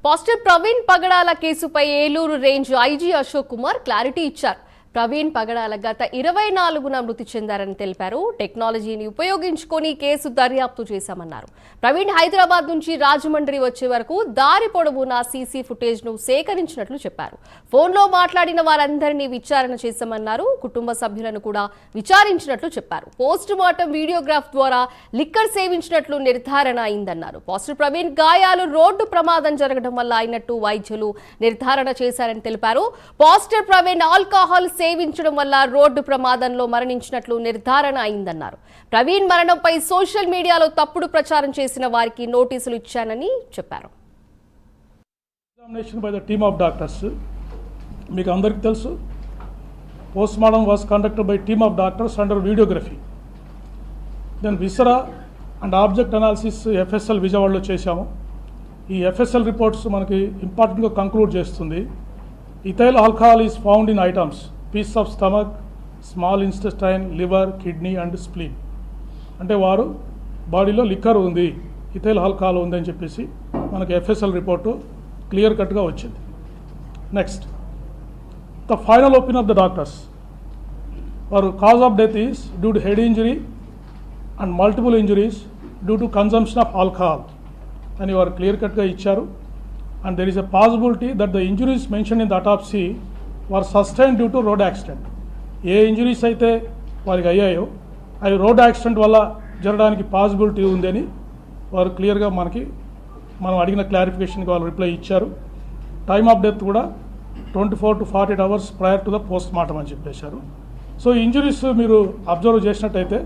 Pastor Praveen పగడాల కేసుపై Eluru range IG Ashok Kumar clarity ఇచ్చారు. ప్రవీణ్ పగడాల గత 24న మృతి చెందారని తెలిపారు. టెక్నాలజీని ఉపయోగించుకొని కేసు దర్యాప్తు చేశామన్నారు. ప్రవీణ్ హైదరాబాద్ నుంచి రాజమండ్రి వచ్చే వరకు దారి పొడవునా సీసీ ఫుటేజ్ ను సేకరించినట్లు చెప్పారు. ఫోన్లో మాట్లాడిన వారందరినీ విచారణ చేశామన్నారు. కుటుంబ సభ్యులను కూడా విచారించినట్లు చెప్పారు. పోస్ట్ మార్టం వీడియోగ్రాఫ్ ద్వారా లిక్కర్ సేవించినట్లు నిర్ధారణ అయిందన్నారు. పాస్టర్ ప్రవీణ్ గాయాలు రోడ్డు ప్రమాదం జరగడం వల్ల అయినట్టు వైద్యులు నిర్ధారణ చేశారని తెలిపారు. పాస్టర్ ప్రవీణ్ ఆల్కహాల్ సేవించడం వల్ల రోడ్డు ప్రమాదంలో మరణించినట్లు నిర్ధారణ అయిందన్నారు. ప్రవీణ్ మరణంపై సోషల్ మీడియాలో తప్పుడు ప్రచారం చేసిన వారికి నోటీసులు ఇచ్చానని చెప్పారు. Examination by the team of doctors మీకు అందరికీ తెలుసు. Post mortem was conducted by team of doctors under videography. Then viscera and object analysis FSL విజయవాడలో చేశాము. ఈ ఎఫ్ఎస్ఎల్ రిపోర్ట్స్ మనకి ఇంపార్టెంట్గా కంక్లూడ్ చేస్తుంది. Ethyl alcohol is found in items piece of stomach, small intestine, liver, kidney and spleen. అంటే వారు బాడీలో liquor ఉంది, ఇథైల్ ఆల్కహాల్ ఉంది అని చెప్పేసి మనకి ఎఫ్ఎస్ఎల్ రిపోర్టు క్లియర్ కట్గా వచ్చింది. Next, the final opinion of the doctors వారు cause of death is due to head injury and multiple injuries due to consumption of alcohol అని వారు క్లియర్ కట్గా ఇచ్చారు. And there is a possibility that the injuries mentioned in the autopsy were sustained due to road accident. A injuries అయితే వారికి అయ్యాయో అవి road accident వల్ల జరగడానికి పాసిబిలిటీ ఉందని వారు క్లియర్గా మనం అడిగిన క్లారిఫికేషన్కి వాళ్ళు రిప్లై ఇచ్చారు. టైమ్ ఆఫ్ డెత్ కూడా 24 to 48 hours prior to the post mortem అని చెప్పేశారు. సో ఇంజరీస్ మీరు అబ్జర్వ్ చేసినట్టయితే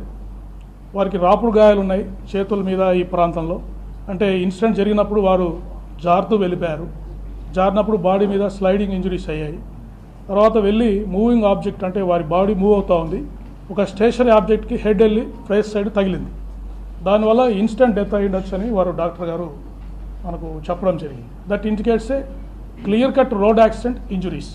వారికి రాపుడు గాయాలు ఉన్నాయి చేతుల మీద, ఈ ప్రాంతంలో. అంటే ఇన్సిడెంట్ జరిగినప్పుడు వారు జారుతూ వెళ్ళిపోయారు. జారినప్పుడు బాడీ మీద స్లైడింగ్ ఇంజరీస్ అయ్యాయి. తర్వాత వెళ్ళి మూవింగ్ ఆబ్జెక్ట్, అంటే వారి బాడీ మూవ్ అవుతూ ఉంది, ఒక స్టేషనరీ ఆబ్జెక్ట్కి హెడ్ వెళ్ళి ఫేస్ సైడ్ తగిలింది. దానివల్ల ఇన్స్టెంట్ డెత్ అయ్యిండొచ్చు అని వారు డాక్టర్ గారు మనకు చెప్పడం జరిగింది. That indicates a clear cut road accident injuries.